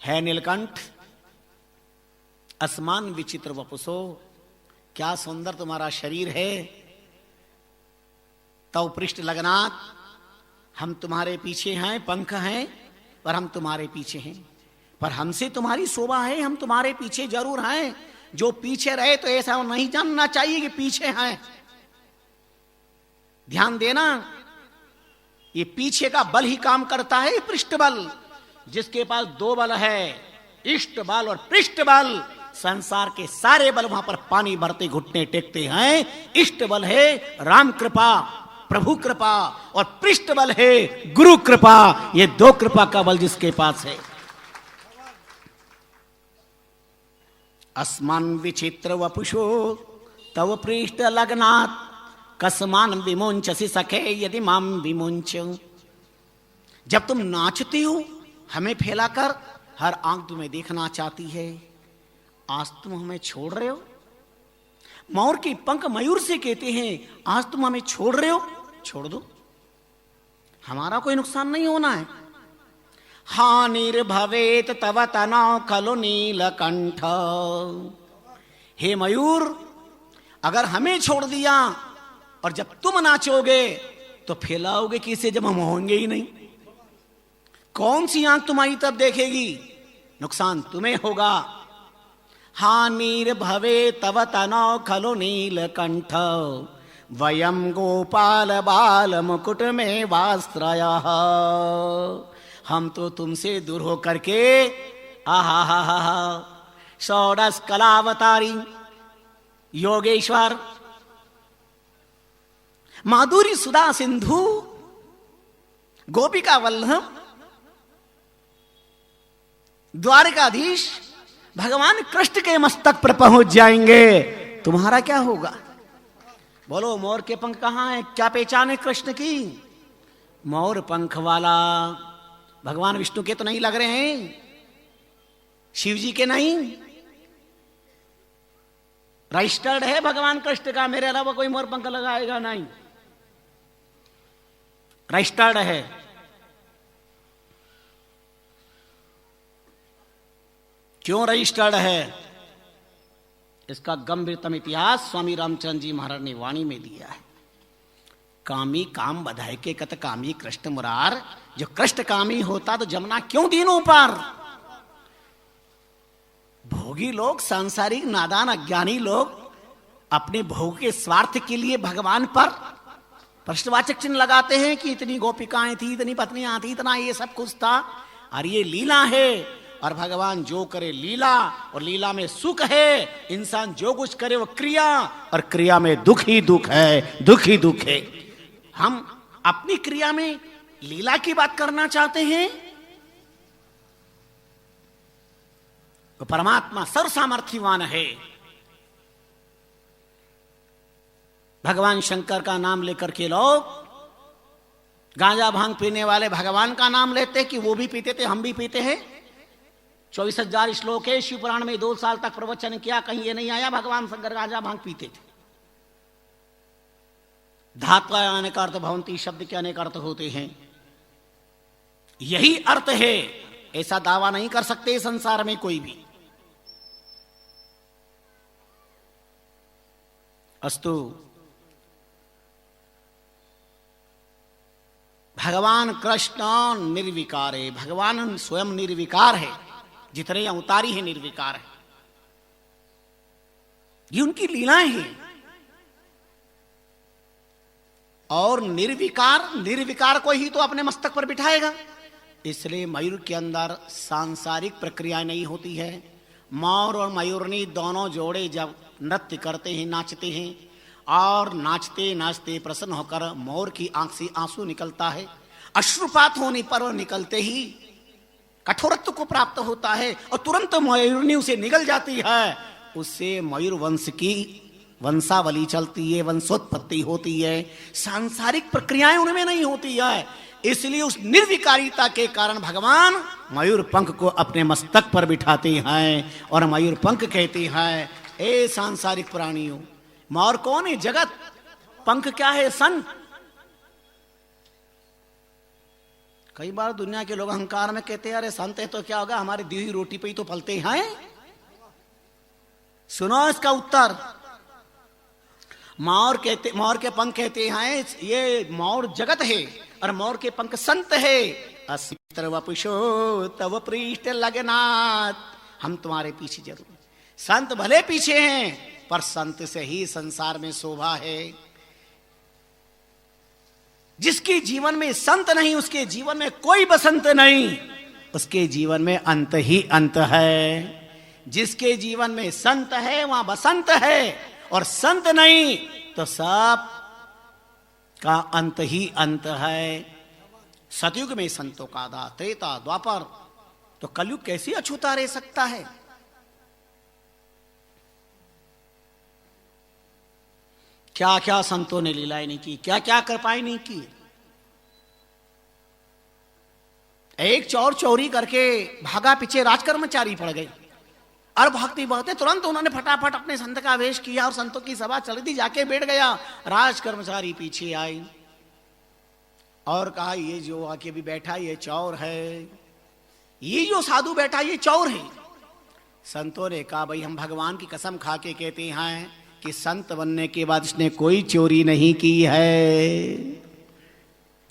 है नीलकंठ, अस्मान विचित्र वपुसो, क्या सुंदर तुम्हारा शरीर है। तव पृष्ठ लगनाथ, हम तुम्हारे पीछे हैं, पंख हैं पर हम तुम्हारे पीछे हैं, पर हमसे तुम्हारी शोभा है, हम तुम्हारे पीछे जरूर हैं। जो पीछे रहे तो ऐसा नहीं जानना चाहिए कि पीछे हैं। ध्यान देना, ये पीछे का बल ही काम करता है, पृष्ठ बल। जिसके पास दो बल है, इष्ट बल और पृष्ठ बल, संसार के सारे बल वहां पर पानी भरते घुटने टेकते हैं। इष्ट बल है राम कृपा, प्रभु कृपा, और पृष्ठ बल है गुरु कृपा। ये दो कृपा का बल जिसके पास है। अस्मान विचित्र वपुषो तव पृष्ठ लग्नात् कस्मान विमुंचसि सखे यदि माम विमुंच। जब तुम नाचते हो हमें फैलाकर, हर आंख तुम्हें देखना चाहती है, आज तुम हमें छोड़ रहे हो। मोर की पंख मयूर से कहते हैं, आज तुम हमें छोड़ रहे हो, छोड़ दो, हमारा कोई नुकसान नहीं होना है। हानिर्भवेत तव तनौ खलु नीलकंठ। हे मयूर, अगर हमें छोड़ दिया और जब तुम नाचोगे तो फैलाओगे किसे, जब हम होंगे ही नहीं। कौन सी आंख तुम्हारी तब देखेगी, नुकसान तुम्हें होगा। हानिर्भवे तव तनौ खलु नीलकंठ वयं गोपाल बाल मुकुट में वास्त्रयः। हम तो तुमसे दूर हो करके आहा हा हा हा षोडश कलावतारी योगेश्वर माधुरी सुधा सिंधु गोपिका वल्लभ द्वारकाधीश भगवान कृष्ण के मस्तक पर पहुंच जाएंगे, तुम्हारा क्या होगा। बोलो, मोर के पंख कहां है, क्या पहचान है कृष्ण की। मोर पंख वाला भगवान विष्णु के तो नहीं लग रहे हैं, शिव जी के नहीं, रजिस्टर्ड है भगवान कृष्ण का, मेरे अलावा कोई मोर पंख लगाएगा नहीं, रजिस्टर्ड है। क्यों रजिस्टर्ड है, इसका गंभीरतम इतिहास स्वामी रामचंद्र जी महाराज ने वाणी में दिया है। कामी काम बधाई के कत कामी कृष्ण मुरार। जो कृष्ण कामी होता तो जमुना क्यों दीनों पर। भोगी लोग, सांसारिक नादान अज्ञानी लोग अपने भोग के स्वार्थ के लिए भगवान पर प्रश्नवाचक चिन्ह लगाते हैं कि इतनी गोपिकाएं थी, इतनी पत्नियां थी, इतना ये सब कुछ था, और ये लीला है। और भगवान जो करे लीला, और लीला में सुख है। इंसान जो कुछ करे वो क्रिया, और क्रिया में दुख ही दुख है, दुख ही दुख है। हम अपनी क्रिया में लीला की बात करना चाहते हैं तो परमात्मा सर्व सामर्थ्यवान है। भगवान शंकर का नाम लेकर के लोग, गांजा भांग पीने वाले भगवान का नाम लेते कि वो भी पीते थे, हम भी पीते हैं। 24,000 श्लोक है शिव पुराण में, 2 साल तक प्रवचन किया, कहीं ये नहीं आया भगवान शंकर गांजा भांग पीते थे। धात्वा अनेक अर्थ भवंती, शब्द के अनेक अर्थ होते हैं, यही अर्थ है। ऐसा दावा नहीं कर सकते संसार में कोई भी। अस्तु, भगवान कृष्ण निर्विकार है, भगवान स्वयं निर्विकार है, जितने अवतारी है निर्विकार है, ये उनकी लीलाएं हैं। और निर्विकार को ही तो अपने मस्तक पर बिठाएगा। इसलिए मयूर के अंदर सांसारिक प्रक्रियाएं नहीं होती है। मोर और मयूरनी दोनों जोड़े जब नृत्य करते हैं, नाचते हैं, और नाचते नाचते प्रसन्न होकर मोर की आंख से आंसू निकलता है, अश्रुपात होने पर निकलते ही कठोरत्व को प्राप्त होता है, और तुरंत मयूरनी उसे निगल जाती है। उससे मयूर वंश की वंशावली चलती है, वंशोत्पत्ति होती है, सांसारिक प्रक्रियाएं उनमें नहीं होती है। इसलिए उस निर्विकारिता के कारण भगवान मयूर पंख को अपने मस्तक पर बिठाते हैं और मयूर पंख कहते हैं, ए सांसारिक प्राणियों, मोर कौन है? जगत। पंख क्या है? सन। कई बार दुनिया के लोग अहंकार में कहते हैं, अरे संत है तो क्या होगा, हमारी दी हुई रोटी पे ही तो पलते हैं। सुनो इसका उत्तर। मोर के पंख कहते हैं, ये मोर जगत है और मोर के पंख संत है। अस्त्र वपुषो तव पृष्ठ लगनाथ, हम तुम्हारे पीछे जरूर। संत भले पीछे हैं पर संत से ही संसार में शोभा है। जिसके जीवन में संत नहीं उसके जीवन में कोई बसंत नहीं, उसके जीवन में अंत ही अंत है। जिसके जीवन में संत है वहां बसंत है, और संत नहीं तो सब का अंत ही अंत है। सतयुग में संतों का आधा, त्रेता द्वापर, तो कलयुग कैसे अछूता रह सकता है? क्या क्या संतों ने लीलाएं नहीं की, क्या क्या कृपाएं नहीं की। एक चोर चोरी करके भागा, पीछे राजकर्मचारी पड़ गए और भागते भागते तुरंत उन्होंने फटाफट अपने संत का वेश किया और संतों की सभा चल रही थी, जाके बैठ गया। राजकर्मचारी पीछे आए और कहा, ये जो आके भी बैठा ये चोर है, ये जो साधु बैठा ये चोर है। संतों ने कहा, भाई हम भगवान की कसम खा के कहते हैं कि संत बनने के बाद इसने कोई चोरी नहीं की है,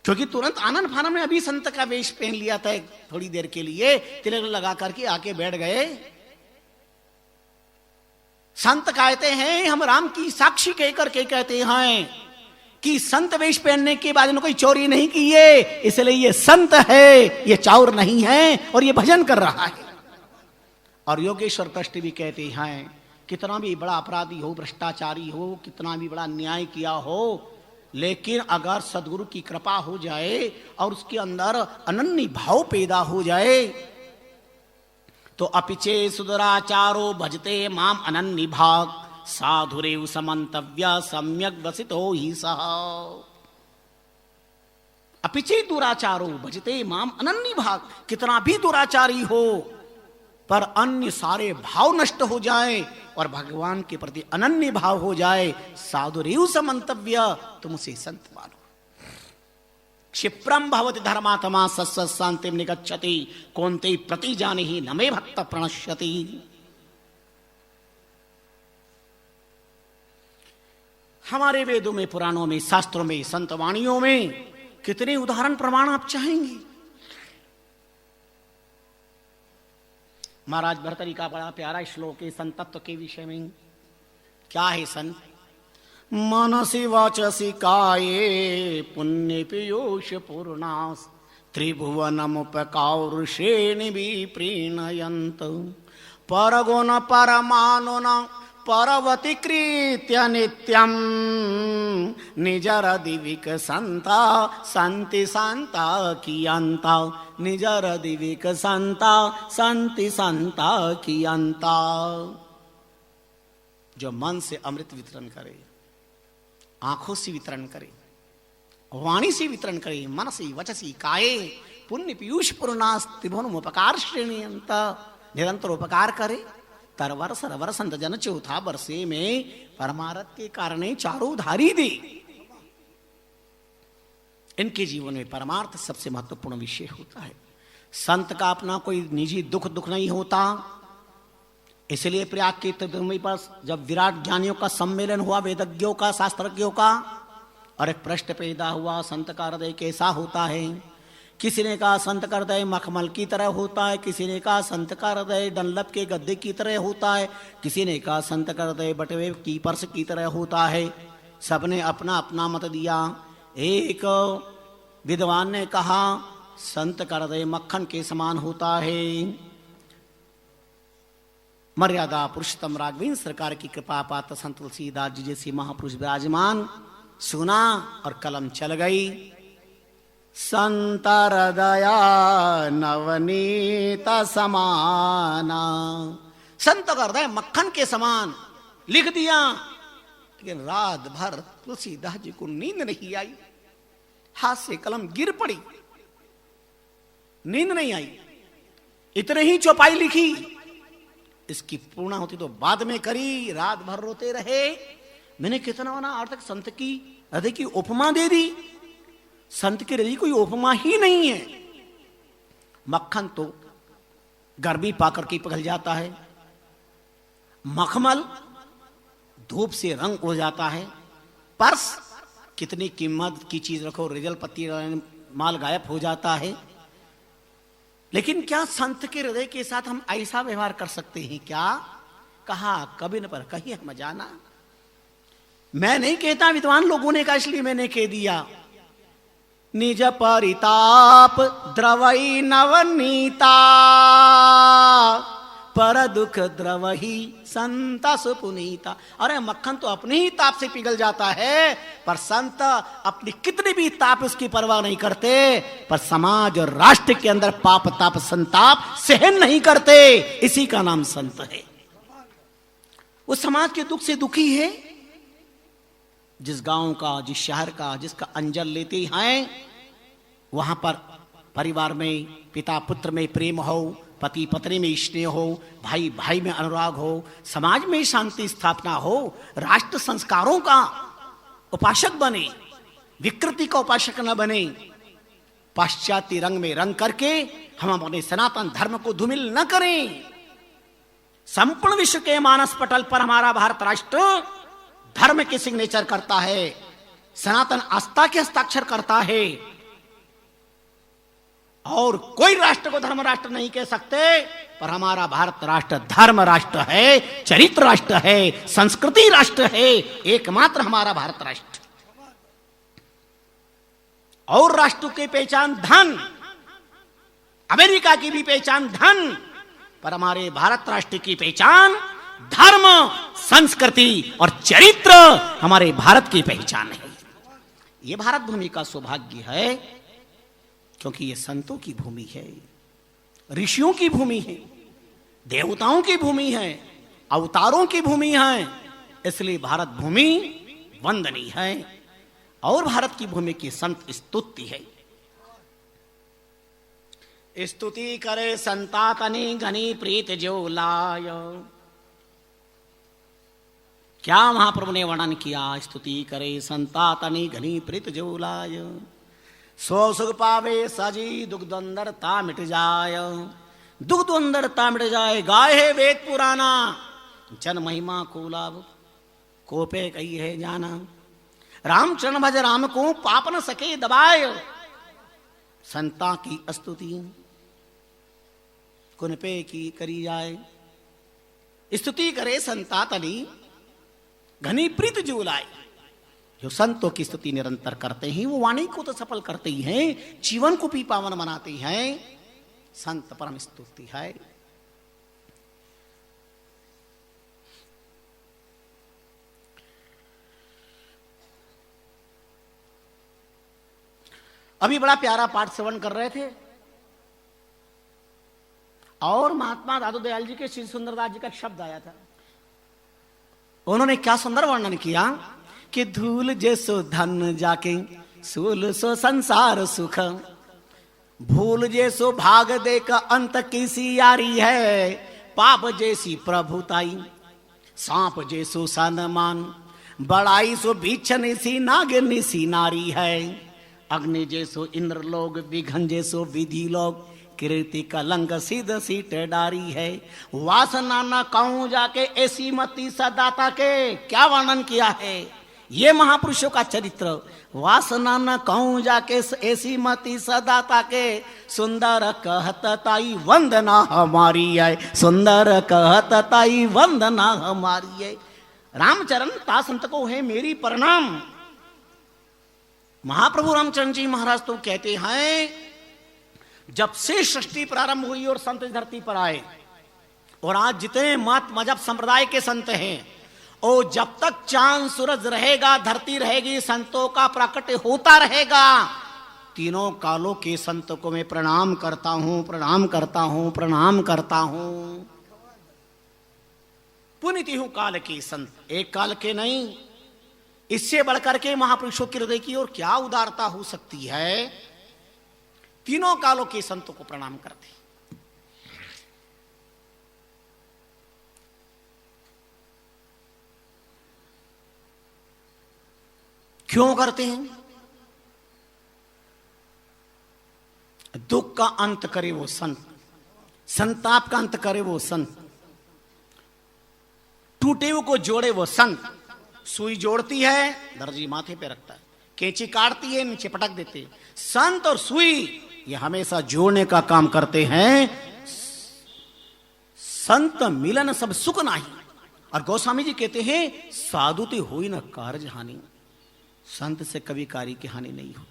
क्योंकि तुरंत आनंद फानन में अभी संत का वेश पहन लिया था, थोड़ी देर के लिए तिलक लगा करके आके बैठ गए। संत कहते हैं, हम राम की साक्षी कहकर के कहते हैं कि संत वेश पहनने के बाद इन्होंने कोई चोरी नहीं की है, इसलिए ये संत है, ये चोर नहीं है और ये भजन कर रहा है। और योगेश्वर कष्ट भी कहते हैं, कितना भी बड़ा अपराधी हो, भ्रष्टाचारी हो, कितना भी बड़ा अन्याय किया हो, लेकिन अगर सदगुरु की कृपा हो जाए और उसके अंदर अनन्य भाव पैदा हो जाए तो अपिचे सुदराचारो भजते माम अनन्य भाग साधुरेव समन्तव्य सम्यक वसितो ही सह। अपिचे दुराचारो भजते माम अनन्य भाग, कितना भी दुराचारी हो पर अन्य सारे भाव नष्ट हो जाए और भगवान के प्रति अनन्य भाव हो जाए, साधुरेव समन्तव्य, तुम उसे संत मानो। क्षिप्रम भवति धर्मात्मा सत्सत् शांतिम निगच्छति कौन्ते प्रति जाने ही नमे भक्त प्रणश्यति। हमारे वेदों में, पुराणों में, शास्त्रों में, संत वाणियों में कितने उदाहरण प्रमाण आप चाहेंगे। महाराज भर्तृहरि का बड़ा प्यारा श्लोक है संतत्व के विषय में। क्या है संत? मनसि वाचसि काये पुण्य पीयूष पूर्णास त्रिभुवनमुपकारुषेणि विप्रीणयन्त परगुण परमानुन परवति कृत्य नित्यं निजर दिविक संता संति संता कियंता, निजर दिविक संता संति संता कियंता। जो मन से अमृत वितरण करे, आंखों से वितरण करे, वाणी से वितरण करे, मनसी वचसी काये पुण्य पीयूष पूर्णास त्रिभुवन उपकार श्रेणी अंत, निरंतर उपकार करे। तरवर सरवर संत जन चौथा वर्षे में परमारथ के कारण चारों धारी दे। इनके जीवन में परमार्थ सबसे महत्वपूर्ण विषय होता है। संत का अपना कोई निजी दुख नहीं होता। इसलिए प्रयाग के तीर्थभूमि पर जब विराट ज्ञानियों का सम्मेलन हुआ, वेदज्ञों का, शास्त्रज्ञों का, और एक प्रश्न पैदा हुआ, संत का हृदय कैसा होता है। किसी ने कहा संत का हृदय मखमल की तरह होता है, किसी ने कहा संत का हृदय डनलप के गद्दे की तरह होता है, किसी ने कहा संत का हृदय बटवे की पर्स की तरह होता है। सबने अपना अपना मत दिया। एक विद्वान ने कहा संत का हृदय मक्खन के समान होता है। मर्यादा पुरुषोत्तम राघवेंद्र सरकार की कृपा पात्र संत तुलसीदास जी जैसे महापुरुष विराजमान। सुना और कलम चल गई। संत हृदया नवनीत समाना, संत का हृदय मक्खन के समान। लिख दिया लेकिन रात भर तुलसीदास जी को नींद नहीं आई, हाथ से कलम गिर पड़ी, नींद नहीं आई, इतने ही चौपाई लिखी। इसकी पूर्ण होती तो बाद में करी, रात भर रोते रहे। मैंने कितना बना आज तक संत की हृदय की उपमा दे दी, संत की हृदय कोई उपमा ही नहीं है। मक्खन तो गर्मी पाकर के पिघल जाता है, मखमल धूप से रंग हो जाता है, पर्स कितनी कीमत की चीज रखो, रिजल पत्ती माल गायब हो जाता है। लेकिन क्या संत के हृदय के साथ हम ऐसा व्यवहार कर सकते हैं क्या? कहा कभी न पर कहीं हम जाना। मैं नहीं कहता विद्वान लोगों ने कहा इसलिए मैंने कह दिया। निज परिताप द्रवई नवनीता, पर दुख द्रवही संत सुपुनीता। अरे मक्खन तो अपने ही ताप से पिघल जाता है, पर संत अपनी कितनी भी ताप उसकी परवाह नहीं करते, पर समाज और राष्ट्र के अंदर पाप ताप संताप सहन नहीं करते। इसी का नाम संत है। वो समाज के दुख से दुखी है। जिस गांव का, जिस शहर का, जिसका अंजल लेते हैं, वहां पर परिवार में पिता पुत्र में प्रेम हो, पति पत्नी में स्नेह हो, भाई भाई में अनुराग हो, समाज में शांति स्थापना हो, राष्ट्र संस्कारों का उपासक बने, विकृति का उपासक न बने। पाश्चात्य रंग में रंग करके हम अपने सनातन धर्म को धूमिल न करें। संपूर्ण विश्व के मानस पटल पर हमारा भारत राष्ट्र धर्म के सिग्नेचर करता है, सनातन आस्था के हस्ताक्षर करता है। और कोई राष्ट्र को धर्म राष्ट्र नहीं कह सकते, पर हमारा भारत राष्ट्र धर्म राष्ट्र है, चरित्र राष्ट्र है, संस्कृति राष्ट्र है, एकमात्र हमारा भारत राष्ट्र। और राष्ट्र की पहचान धन, अमेरिका की भी पहचान धन, पर हमारे भारत राष्ट्र की पहचान धर्म, संस्कृति और चरित्र हमारे भारत की पहचान है। यह भारत भूमि का सौभाग्य है, क्योंकि यह संतों की भूमि है, ऋषियों की भूमि है, देवताओं की भूमि है, अवतारों की भूमि है। इसलिए भारत भूमि वंदनीय है और भारत की भूमि की संत स्तुति है। स्तुति करे संता तनि घनी प्रीत जो लाय। क्या महाप्रभु ने वर्णन किया? स्तुति करे संता तनि घनी प्रीत जो लाय, सो सुख पावे सजी दुग्ध अंदरता मिट जाय। दुग्ध अंदरता मिट जाए, गाय है वेद पुराना, जन महिमा को लाभ कोपे कही है जाना। रामचरण भज राम को पाप न सके दबाय, संता की स्तुति कुन पे की करी जाए। स्तुति करे संता तनि घनी प्रीत जो लाए। जो संतों की स्तुति निरंतर करते हैं, वो वाणी को तो सफल करते ही हैं, जीवन को भी पावन बनाते हैं। संत परम स्तुति है। अभी बड़ा प्यारा पाठ श्रवण कर रहे थे और महात्मा दादू दयाल जी के श्री सुंदरदास जी का शब्द आया था। उन्होंने क्या सुंदर वर्णन किया कि धूल जैसो धन जाके सूल सो संसार सुख, भूल जैसो भाग दे का अंत किसी यारी है। पाप जैसी प्रभुताई सांप जैसो सनमान, बड़ाई सो भीषण सी नागिनी सी नारी है। अग्नि जैसो इंद्र लोग, विघन जैसो विधि लोग, कीर्ति कलंक सिद्ध सीट डारी है। वासना न कहूं जाके ऐसी मती सदाता के। क्या वर्णन किया है ये महापुरुषों का चरित्र। वासना न कहूं जाके ऐसी मती सदाता के, सुंदर कहत ताई वंदना हमारी है। सुंदर कहत ताई वंदना हमारी है। रामचरण तासंत को है मेरी प्रणाम। महाप्रभु रामचंद्र जी महाराज तो कहते हैं, जब से सृष्टि प्रारंभ हुई और संत धरती पर आए, और आज जितने मत मजहब संप्रदाय के संत हैं, और जब तक चांद सूरज रहेगा, धरती रहेगी, संतों का प्रकट होता रहेगा। तीनों कालों के संतों को मैं प्रणाम करता हूं, प्रणाम करता हूं, प्रणाम करता हूं। पुनीति हूं काल के संत, एक काल के नहीं, इससे बढ़कर के महापुरुषों के हृदय की ओर क्या उदारता हो सकती है। तीनों कालों के संतों को प्रणाम करते। क्यों करते हैं? दुख का अंत करे वो संत, संताप का अंत करे वो संत, टूटे हुए को जोड़े वो संत। सुई जोड़ती है, दर्जी माथे पे रखता है, कैंची काटती है, नीचे पटक देते हैं। संत और सुई ये हमेशा जोड़ने का काम करते हैं। संत मिलन सब सुख नाही। और गोस्वामी जी कहते हैं साधु ते होई न कार्य हानि। संत से कभी कार्य की हानि नहीं होती।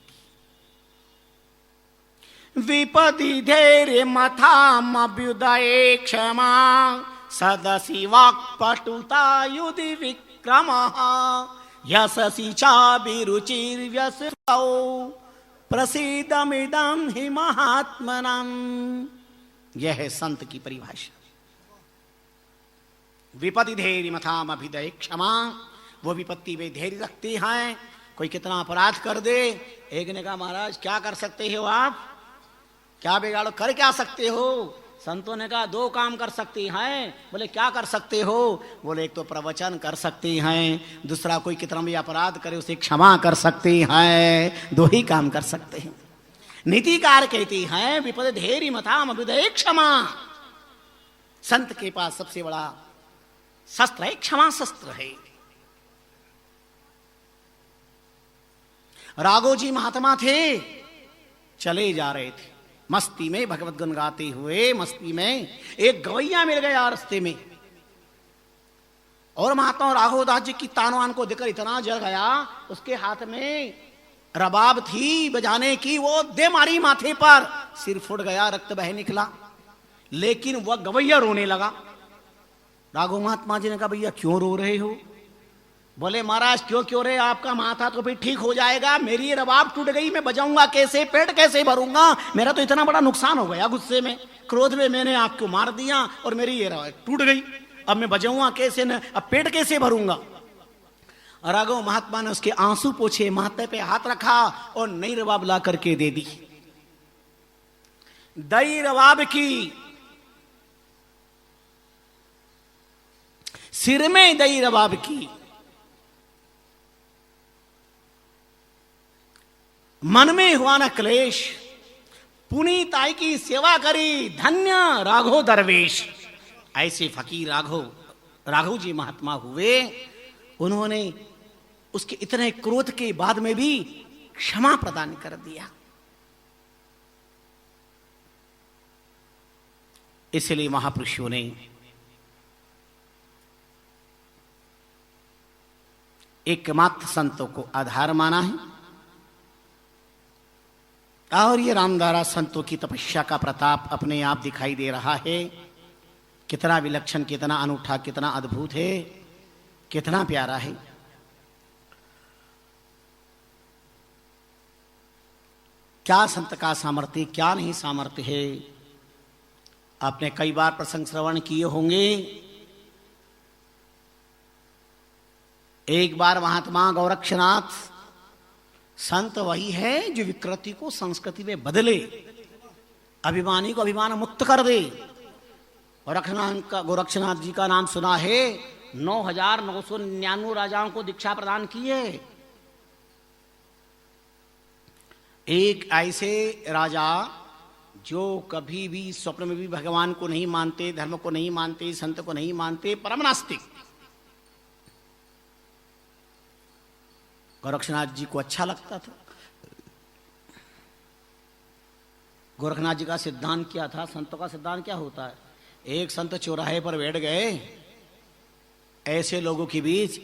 विपदि धैर्य मथाम अभ्युदये क्षमा सदसि वाक्पटुता युधि विक्रमः यशसि चाभिरुचिर्व्यसनौ प्रसीदमिदं हि महात्मनं। यह है संत की परिभाषा। विपत्ति धैर्य मथाम अभ्युदये क्षमा, वो विपत्ति में धैर्य रखते हैं। कोई कितना अपराध कर दे, एक ने कहा महाराज क्या कर सकते हो आप, क्या बिगाड़ो, कर क्या सकते हो। संतों ने कहा दो काम कर सकती हैं। बोले क्या कर सकते हो। बोले एक तो प्रवचन कर सकती हैं, दूसरा कोई कितना भी अपराध करे उसे क्षमा कर सकती हैं। दो ही काम कर सकते हैं। नीतिकार कहती हैं विपद धैर्य मथाम अभ्युदये क्षमा। संत के पास सबसे बड़ा शस्त्र है, क्षमा शस्त्र है। राघव जी महात्मा थे, चले जा रहे थे मस्ती में, भगवत गुण गाते हुए मस्ती में एक गवैया मिल गया रास्ते में। और महात्मा राघवदास जी की तानवान को देखकर इतना जल गया, उसके हाथ में रबाब थी बजाने की, वो दे मारी माथे पर, सिर फुट गया, रक्त बह निकला। लेकिन वह गवैया रोने लगा। राघव महात्मा जी ने कहा भैया क्यों रो रहे हो। बोले महाराज क्यों रहे, आपका माथा तो भी ठीक हो जाएगा, मेरी ये रबाब टूट गई, मैं बजाऊंगा कैसे, पेट कैसे भरूंगा, मेरा तो इतना बड़ा नुकसान हो गया, गुस्से में क्रोध में मैंने आपको मार दिया और मेरी ये टूट गई, अब मैं बजाऊंगा कैसे न, अब पेट कैसे भरूंगा। राघव महात्मा ने उसके आंसू पोछे, माथे पे हाथ रखा और नई रबाब ला करके दे दी। दई रबाब की, सिर में दई रबाब की, मन में हुआ न क्लेश, पुनीताई की सेवा करी, धन्य राघव दरवेश। ऐसे फकीर राघव जी महात्मा हुए। उन्होंने उसके इतने क्रोध के बाद में भी क्षमा प्रदान कर दिया। इसलिए महापुरुषों ने एकमात्र संतों को आधार माना है। और ये रामधारा संतों की तपस्या का प्रताप अपने आप दिखाई दे रहा है। कितना विलक्षण, कितना अनूठा, कितना अद्भुत है, कितना प्यारा है। क्या संत का सामर्थ्य, क्या नहीं सामर्थ्य है। आपने कई बार प्रसंग श्रवण किए होंगे। एक बार महात्मा गोरक्षनाथ, संत वही है जो विकृति को संस्कृति में बदले, अभिमानी को अभिमान मुक्त कर दे। गोरक्षनाथ जी का नाम सुना है, 9,999 राजाओं को दीक्षा प्रदान की है। एक ऐसे राजा जो कभी भी स्वप्न में भी भगवान को नहीं मानते, धर्म को नहीं मानते, संत को नहीं मानते, परम नास्तिक। गोरक्षनाथ जी को अच्छा लगता था। गोरखनाथ जी का सिद्धांत क्या था, संतों का सिद्धांत क्या होता है। एक संत चौराहे पर बैठ गए, ऐसे लोगों के बीच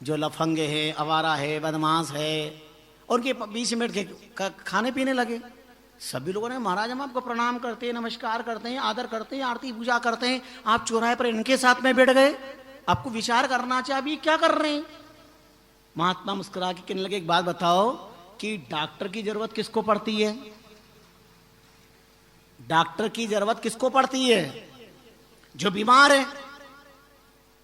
जो लफंगे हैं, आवारा है, बदमाश है, और उनके बीच में बैठ के खाने पीने लगे। सभी लोगों ने महाराज हम आपको प्रणाम करते हैं, नमस्कार करते हैं, आदर करते हैं, आरती पूजा करते हैं, आप चौराहे पर इनके साथ में बैठ गए, आपको विचार करना चाहिए अभी क्या कर रहे हैं। महात्मा मुस्कुरा के कहने लगे एक बात बताओ कि डॉक्टर की जरूरत किसको पड़ती है। डॉक्टर की जरूरत किसको पड़ती है, जो बीमार है।